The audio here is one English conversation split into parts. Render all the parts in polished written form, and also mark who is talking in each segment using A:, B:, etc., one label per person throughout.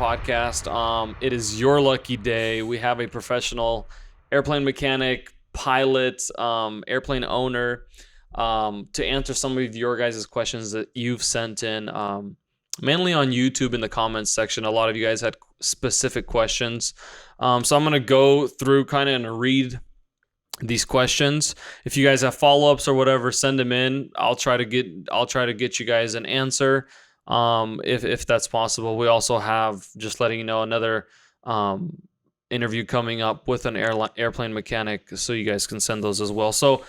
A: podcast. It is your lucky day. We have a professional airplane mechanic, pilot, airplane owner to answer some of your guys' questions that you've sent in, mainly on YouTube in the comments section. A lot of you guys had specific questions. So I'm going to go through kind of and read these questions. If you guys have follow-ups or whatever, send them in. I'll try to get you guys an answer. If that's possible. We also have, just letting you know, another interview coming up with an airplane mechanic, so you guys can send those as well. So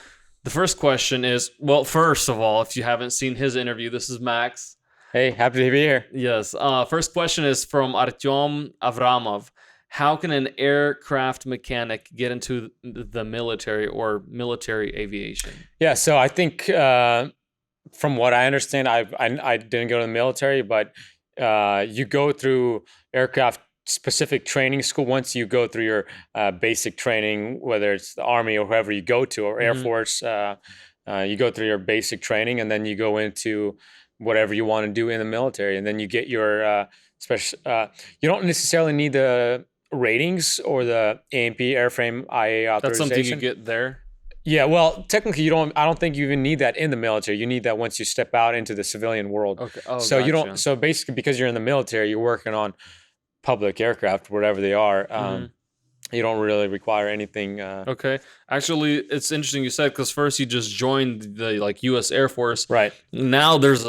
A: the first question is, well, first of all, if you haven't seen his interview, this is Max.
B: Hey, happy to be here.
A: Yes. First question is from Artyom Avramov. How can an aircraft mechanic get into the military or military aviation?
B: Yeah, so I think from what I understand, I didn't go to the military, but you go through aircraft specific training school. Once you go through your basic training, whether it's the Army or whoever you go to, or Air Force, you go through your basic training, and then you go into whatever you want to do in the military, and then you get your special. You don't necessarily need the ratings or the A&P airframe IA authorization.
A: That's something you get there.
B: Yeah, well, technically, I don't think you even need that in the military. You need that once you step out into the civilian world.
A: Okay. Oh,
B: so
A: gotcha.
B: you don't. So basically, because you're in the military, you're working on public aircraft, whatever they are. You don't really require anything.
A: Okay. Actually, it's interesting you said, because first you just joined the U.S. Air Force.
B: Right.
A: Now there's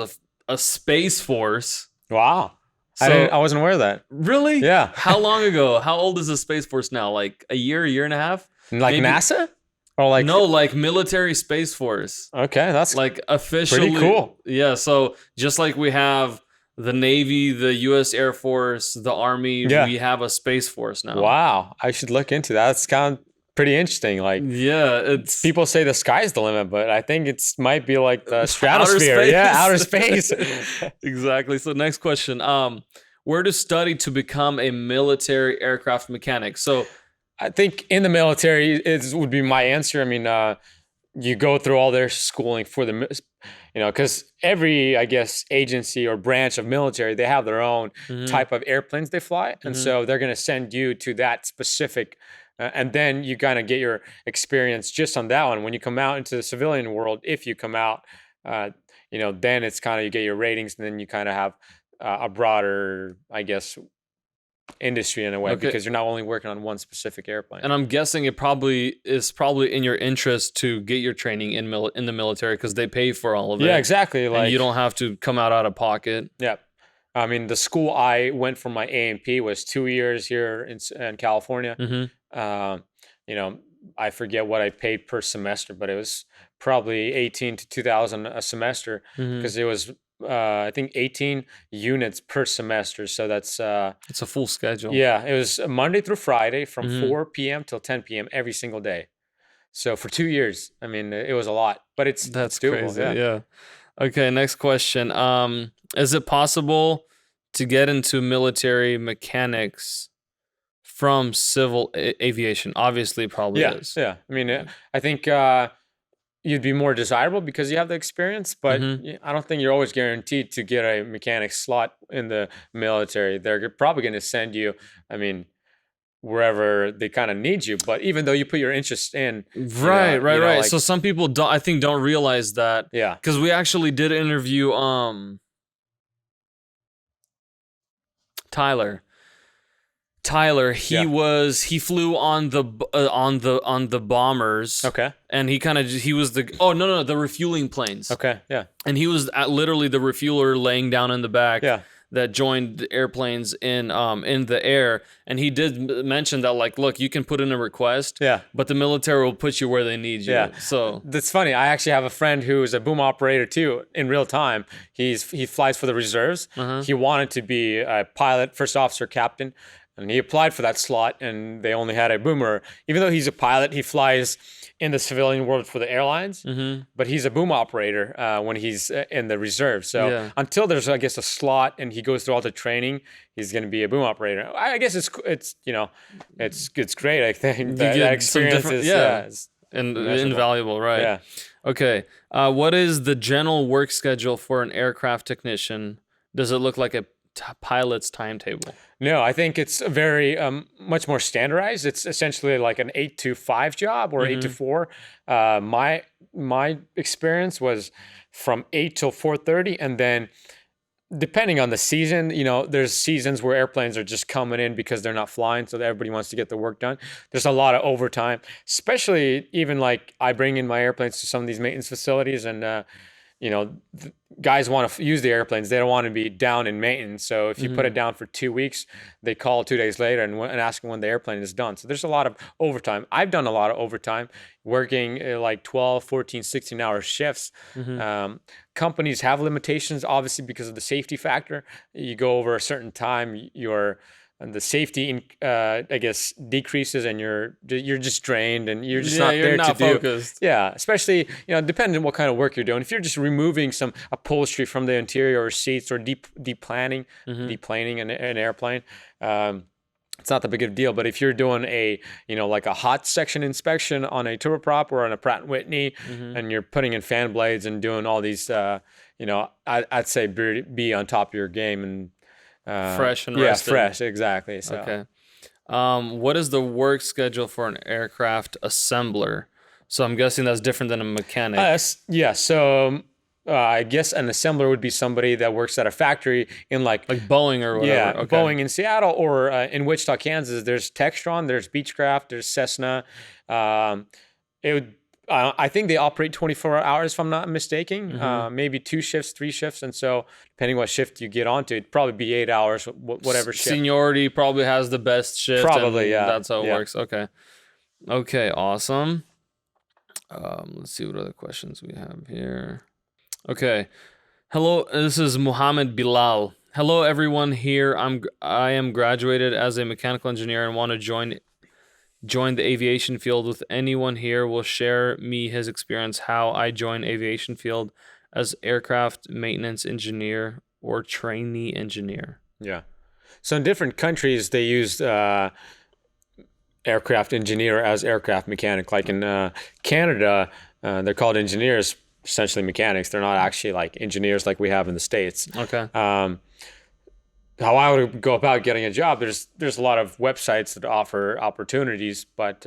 A: a Space Force.
B: Wow.
A: So,
B: I wasn't aware of that.
A: Really?
B: Yeah.
A: How long ago? How old is the Space Force now? Like a year and a half?
B: Like maybe? NASA? Or like
A: no, like military Space Force.
B: Okay, that's
A: like officially
B: pretty cool.
A: Yeah, so just like we have the Navy, the U.S. Air Force, the Army, we have a Space Force now.
B: Wow, I should look into that. That's kind of pretty interesting. Like,
A: yeah, it's
B: people say the sky's the limit, but I think it's might be like the stratosphere. Outer space.
A: Exactly. So next question. Where to study to become a military aircraft mechanic? So
B: I think in the military would be my answer. I mean, you go through all their schooling for the, because every, I guess, agency or branch of military, they have their own type of airplanes they fly. And so they're going to send you to that specific, and then you kind of get your experience just on that one. When you come out into the civilian world, if you come out, then it's kind of, you get your ratings, and then you kind of have a broader, I guess, industry in a way, because you're not only working on one specific airplane.
A: And I'm guessing it is probably in your interest to get your training in the military, because they pay for all of it.
B: Yeah, exactly.
A: And you don't have to come out of pocket.
B: Yeah. I mean, the school I went for my A&P was 2 years here in California. I forget what I paid per semester, but it was probably 18 to 2,000 a semester, because it was I think 18 units per semester. So that's
A: it's a full schedule.
B: Yeah, it was Monday through Friday from 4 p.m. till 10 p.m. every single day. So for 2 years, I mean, it was a lot, but that's doable.
A: Crazy. Yeah. Okay, next question. Is it possible to get into military mechanics from civil aviation? Obviously, probably is.
B: Yeah. I mean, I think you'd be more desirable because you have the experience, but I don't think you're always guaranteed to get a mechanic slot in the military. They're probably going to send you, I mean, wherever they kind of need you. But even though you put your interest in,
A: right. Like, so some people don't realize that.
B: Yeah,
A: because we actually did interview Tyler, he flew on the bombers.
B: Okay.
A: And he was the refueling planes.
B: Okay. Yeah.
A: And he was literally the refueler laying down in the back.
B: Yeah.
A: That joined the airplanes in the air, and he did mention that, like, look, you can put in a request, but the military will put you where they need you.
B: Yeah.
A: So
B: that's funny. I actually have a friend who is a boom operator too in real time. He flies for the reserves. He wanted to be a pilot, first officer, captain, and he applied for that slot, and they only had a boomer. Even though he's a pilot, he flies in the civilian world for the airlines, but he's a boom operator when he's in the reserve. So until there's, I guess, a slot and he goes through all the training, he's going to be a boom operator. I guess it's great. I think that experience is
A: invaluable, right?
B: Yeah.
A: Okay. What is the general work schedule for an aircraft technician? Does it look like a pilot's timetable?
B: No, I think it's very much more standardized. It's essentially like an 8 to 5 job or 8 to 4. My experience was from 8 till 4:30, and then depending on the season, there's seasons where airplanes are just coming in because they're not flying, so that everybody wants to get the work done. There's a lot of overtime, especially even like I bring in my airplanes to some of these maintenance facilities, and guys want to use the airplanes. They don't want to be down in maintenance. So if you put it down for 2 weeks, they call 2 days later and ask when the airplane is done. So there's a lot of overtime. I've done a lot of overtime working like 12, 14, 16-hour shifts. Companies have limitations, obviously, because of the safety factor. You go over a certain time, the safety, I guess, decreases, and you're just drained, and you're just not
A: you're
B: there
A: not
B: to
A: focused.
B: do. Yeah, especially depending on what kind of work you're doing. If you're just removing some upholstery from the interior or seats, or deplaning an airplane, it's not that big of a deal. But if you're doing like a hot section inspection on a turboprop or on a Pratt & Whitney, and you're putting in fan blades and doing all these, I'd say be on top of your game and
A: fresh and rested.
B: Fresh, exactly. So.
A: Okay. What is the work schedule for an aircraft assembler? So I'm guessing that's different than a mechanic.
B: Yeah. So I guess an assembler would be somebody that works at a factory in like
A: Boeing or whatever.
B: Yeah,
A: Okay.
B: Boeing in Seattle, or in Wichita, Kansas. There's Textron, there's Beechcraft, there's Cessna. I think they operate 24 hours, if I'm not mistaken. Maybe 2 shifts, 3 shifts, and so depending what shift you get onto, it'd probably be 8 hours, whatever shift.
A: Seniority probably has the best shift.
B: Probably, yeah.
A: That's how it works. Okay, awesome. Let's see what other questions we have here. Okay, hello. This is Muhammad Bilal. Hello, everyone here. I am graduated as a mechanical engineer and want to join the aviation field. With anyone here will share me his experience how I joined aviation field as aircraft maintenance engineer or trainee engineer.
B: Yeah. So in different countries, they use aircraft engineer as aircraft mechanic. Like in Canada, they're called engineers, essentially mechanics. They're not actually like engineers like we have in the States.
A: Okay.
B: How I would go about getting a job, there's a lot of websites that offer opportunities, but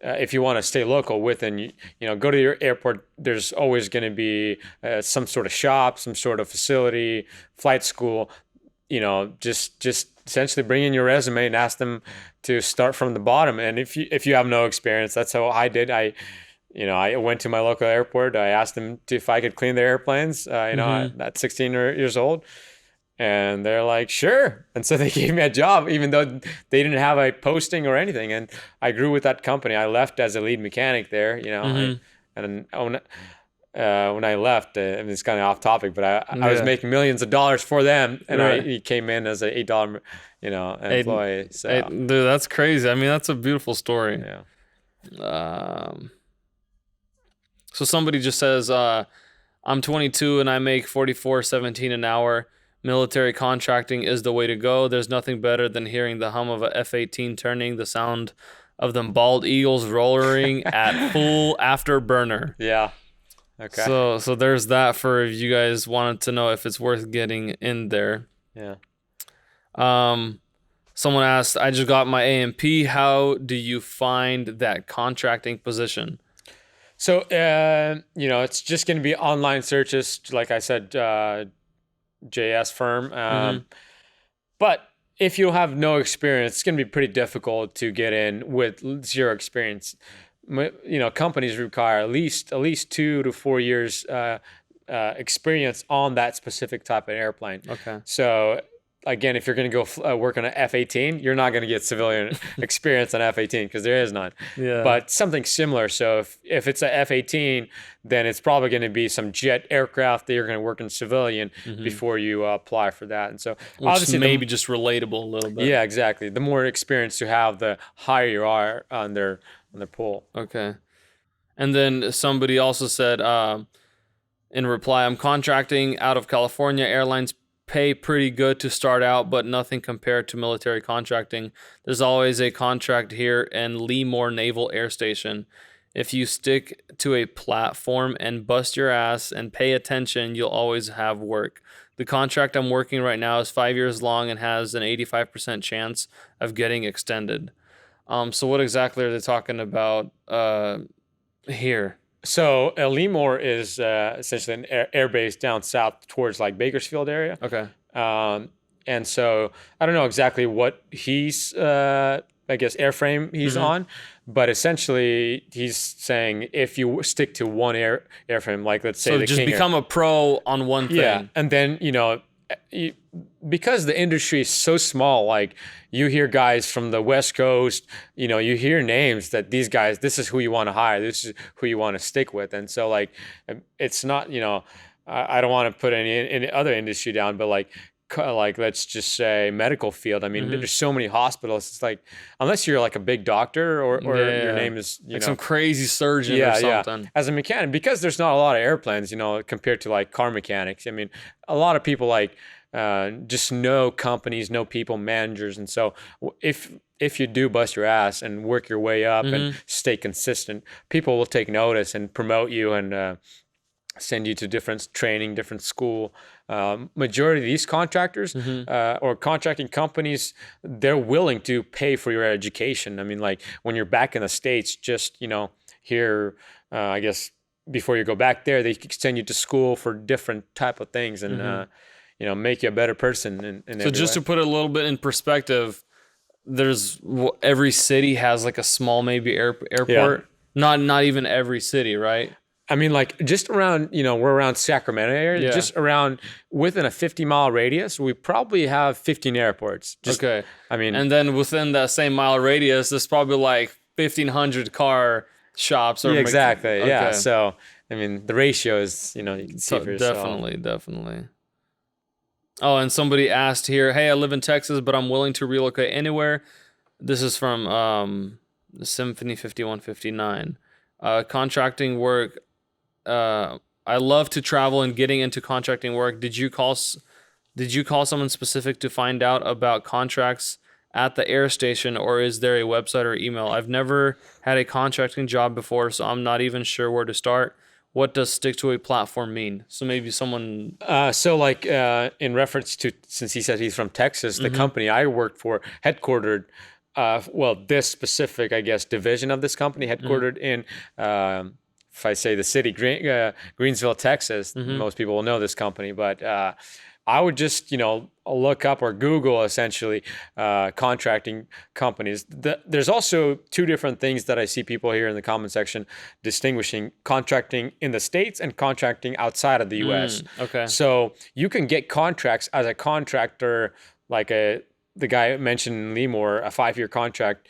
B: if you want to stay local within, go to your airport, there's always going to be some sort of shop, some sort of facility, flight school. Just essentially bring in your resume and ask them to start from the bottom. And if you have no experience, that's how I did. I went to my local airport. I asked them if I could clean their airplanes. At 16 years old. And they're like, sure. And so they gave me a job, even though they didn't have a posting or anything. And I grew with that company. I left as a lead mechanic there, and when I left, it's kind of off topic, but I was making millions of dollars for them. And I came in as an $8, employee.
A: Dude, that's crazy. I mean, that's a beautiful story.
B: Yeah.
A: So somebody just says, I'm 22 and I make $44.17 an hour. Military contracting is the way to go. There's nothing better than hearing the hum of a F-18 turning, the sound of them bald eagles roaring at full afterburner.
B: Yeah. Okay.
A: So there's that for if you guys wanted to know if it's worth getting in there.
B: Yeah.
A: Someone asked, I just got my A&P. How do you find that contracting position?
B: So, it's just going to be online searches, like I said, JS firm. But if you have no experience, it's going to be pretty difficult to get in with zero experience. Companies require at least 2 to 4 years experience on that specific type of airplane.
A: Okay.
B: So again, if you're going to go work on an F-18, you're not going to get civilian experience on F-18 because there is none.
A: Yeah.
B: But something similar. So if it's a F-18, then it's probably going to be some jet aircraft that you're going to work in civilian before you apply for that. And so
A: obviously maybe just relatable a little bit.
B: Yeah, exactly. The more experience you have, the higher you are on their pool.
A: Okay. And then somebody also said in reply, I'm contracting out of California. Airlines pay pretty good to start out, but nothing compared to military contracting. There's always a contract here in Lemoore Naval Air Station. If you stick to a platform and bust your ass and pay attention, you'll always have work. The contract I'm working right now is 5 years long and has an 85% chance of getting extended. So what exactly are they talking about here?
B: So Lemoore is essentially an air base down south towards like Bakersfield area.
A: Okay.
B: And so I don't know exactly what he's, I guess, airframe he's on, but essentially he's saying if you stick to one airframe, like let's say
A: So
B: the
A: just
B: King Air,
A: become a pro on one thing.
B: and then because the industry is so small, like you hear guys from the West Coast, you hear names that these guys, this is who you want to hire, this is who you want to stick with, and so like it's not, I don't want to put any other industry down, but like let's just say medical field. I mean, there's so many hospitals. It's like unless you're like a big doctor or your name is
A: like some crazy surgeon or something.
B: As a mechanic, because there's not a lot of airplanes, compared to like car mechanics. I mean, a lot of people like just know companies, know people, managers, and so if you do bust your ass and work your way up and stay consistent, people will take notice and promote you and send you to different training, different school. Majority of these contractors or contracting companies, they're willing to pay for your education. I mean, like when you're back in the States, just, here, I guess before you go back there, they send you to school for different type of things and, make you a better person.
A: So just to put it a little bit in perspective, every city has like a small maybe airport. Yeah. Not even every city, right?
B: I mean, like just around, we're around Sacramento area, just around within a 50-mile radius, we probably have 15 airports.
A: Okay. I mean, and then within that same mile radius, there's probably like 1,500 car shops. Or
B: exactly. Okay. Yeah. So, I mean, the ratio is, you can see for yourself.
A: Definitely. Oh, and somebody asked here, hey, I live in Texas, but I'm willing to relocate anywhere. This is from Symphony 5159. Contracting work. I love to travel and getting into contracting work. Did you call someone specific to find out about contracts at the air station, or is there a website or email? I've never had a contracting job before, so I'm not even sure where to start. What does stick to a platform mean? So maybe someone...
B: in reference to, since he said he's from Texas, the company I worked for headquartered, this specific, I guess, division of this company headquartered in... if I say the city, Greensville, Texas, most people will know this company, but I would just, look up or Google essentially contracting companies. There's also two different things that I see people here in the comment section distinguishing: contracting in the States and contracting outside of the U.S.
A: Okay.
B: So you can get contracts as a contractor, like the guy mentioned, Lemoore, a 5-year contract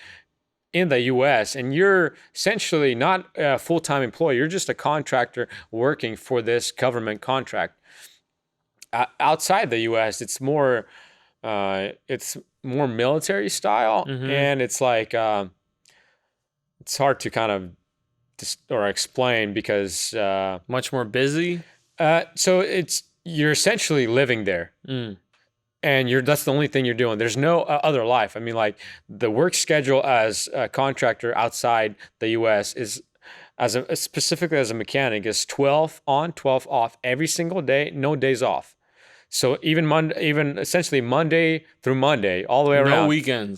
B: in the U.S., and you're essentially not a full-time employee. You're just a contractor working for this government contract. Outside the U.S., it's more military style, and it's like it's hard to kind of explain because
A: much more busy.
B: So you're essentially living there. And that's the only thing you're doing. There's no other life. I mean, like the work schedule as a contractor outside the U.S. is, specifically as a mechanic, is 12 on, 12 off every single day, no days off. So even essentially Monday through Monday, all the way around.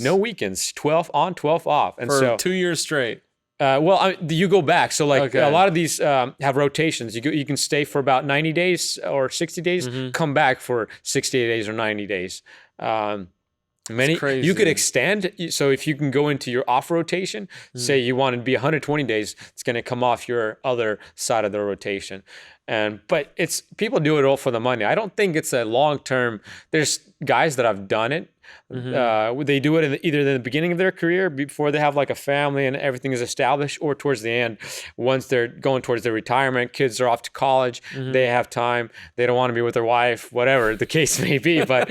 B: No weekends. 12 on, 12 off. And
A: for 2 years straight.
B: You go back. So like a lot of these have rotations. You can stay for about 90 days or 60 days, come back for 60 days or 90 days. You could extend. So if you can go into your off rotation, say you want to be 120 days, it's going to come off your other side of the rotation. But people do it all for the money. I don't think it's a long-term. There's guys that have done it. They do it either in the beginning of their career before they have like a family and everything is established, or towards the end, once they're going towards their retirement, kids are off to college, they have time, they don't want to be with their wife, whatever the case may be. But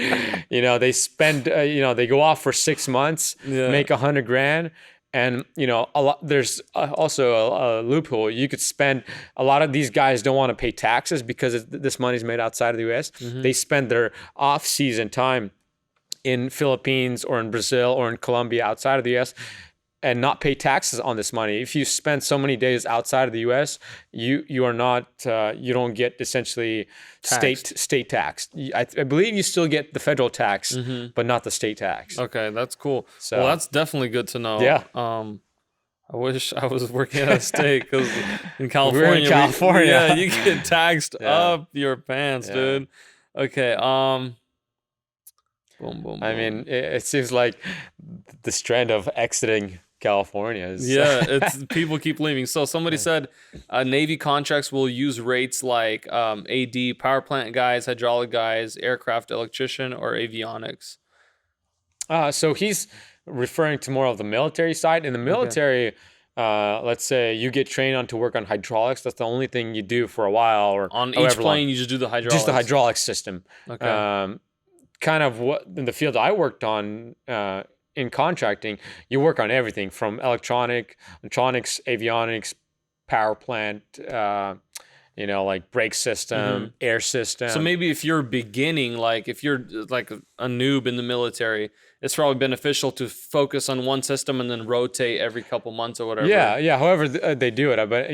B: they spend, they go off for 6 months, make $100,000. And, there's also a loophole. You could spend, a lot of these guys don't want to pay taxes because this money's made outside of the U.S. They spend their off-season time in Philippines or in Brazil or in Colombia outside of the U.S. and not pay taxes on this money. If you spend so many days outside of the U.S., you are not you don't get essentially state tax. I believe you still get the federal tax, but not the state tax.
A: Okay, that's cool.
B: So
A: Well, that's definitely good to know.
B: Yeah.
A: I wish I was working at a state, because in California,
B: We're in California.
A: yeah, you get taxed
B: Yeah.
A: up your pants,
B: Yeah.
A: dude. Okay. Boom, boom,
B: I
A: boom.
B: mean, it seems like this trend of exiting California is
A: Yeah, it's people keep leaving. So somebody said Navy contracts will use rates like AD, power plant guys, hydraulic guys, aircraft electrician, or avionics.
B: So he's referring to more of the military side. In the military, let's say you get trained on to work on hydraulics. That's the only thing you do for a while, or
A: On each
B: however long.
A: plane, you just do the hydraulics.
B: Just the hydraulic system.
A: Okay.
B: Kind of what in the field I worked on in contracting, you work on everything from electronics, avionics, power plant, like brake system, air system.
A: So maybe if you're beginning, like if you're like a noob in the military, it's probably beneficial to focus on one system and then rotate every couple months or whatever.
B: Yeah. However they do it, but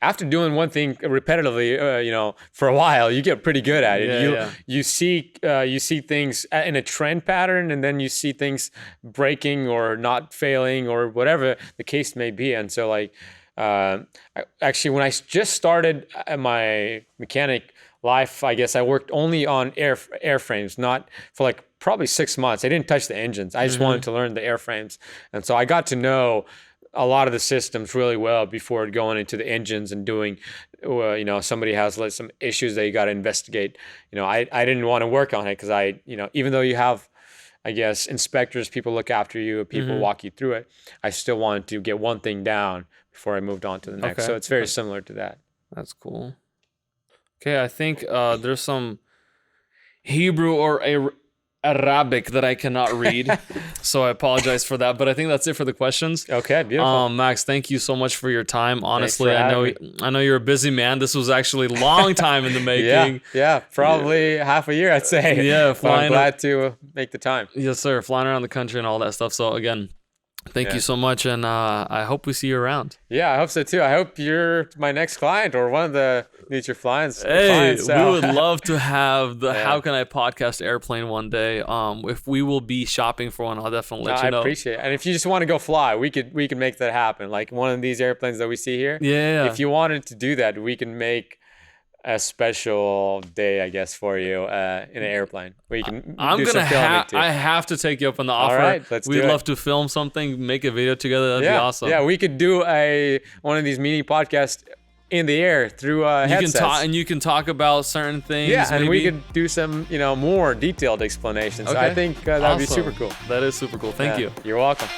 B: after doing one thing repetitively, for a while, you get pretty good at it. You see things in a trend pattern, and then you see things breaking or not failing or whatever the case may be. And so, actually, when I just started my mechanic life, I guess I worked only on airframes, not for probably 6 months. I didn't touch the engines. I just wanted to learn the airframes. And so I got to know a lot of the systems really well before going into the engines and doing, somebody has some issues that you got to investigate. I didn't want to work on it because even though you have, I guess, inspectors, people look after you, people walk you through it, I still wanted to get one thing down before I moved on to the next.
A: Okay.
B: So it's very similar to that.
A: That's cool. Okay, I think there's some Hebrew or Arabic that I cannot read, so I apologize for that. But I think that's it for the questions.
B: Okay, beautiful.
A: Max, thank you so much for your time. Honestly,
B: for
A: I know you're a busy man. This was actually a long time in the making.
B: Yeah, probably half a year, I'd say.
A: Yeah,
B: but I'm glad to make the time.
A: Yes, sir. Flying around the country and all that stuff. So again, thank you so much, and I hope we see you around.
B: Yeah, I hope so too. I hope you're my next client or one of the future clients.
A: Hey,
B: clients,
A: we would love to have the How Can I Podcast airplane one day. If we will be shopping for one, I'll definitely let you know.
B: I appreciate it. And if you just want to go fly, we could make that happen. Like one of these airplanes that we see here.
A: Yeah.
B: If you wanted to do that, we can make a special day, I guess, for you in an airplane. We can.
A: I have to take you up on the offer.
B: All right, let's do it.
A: We'd love to film something, make a video together. That'd be awesome.
B: Yeah, we could do one of these mini podcasts in the air through headsets.
A: You can talk about certain things.
B: Yeah, and
A: maybe.
B: we could do some, more detailed explanations.
A: Okay.
B: I think that'd be super cool.
A: That is super cool. Thank you.
B: You're welcome.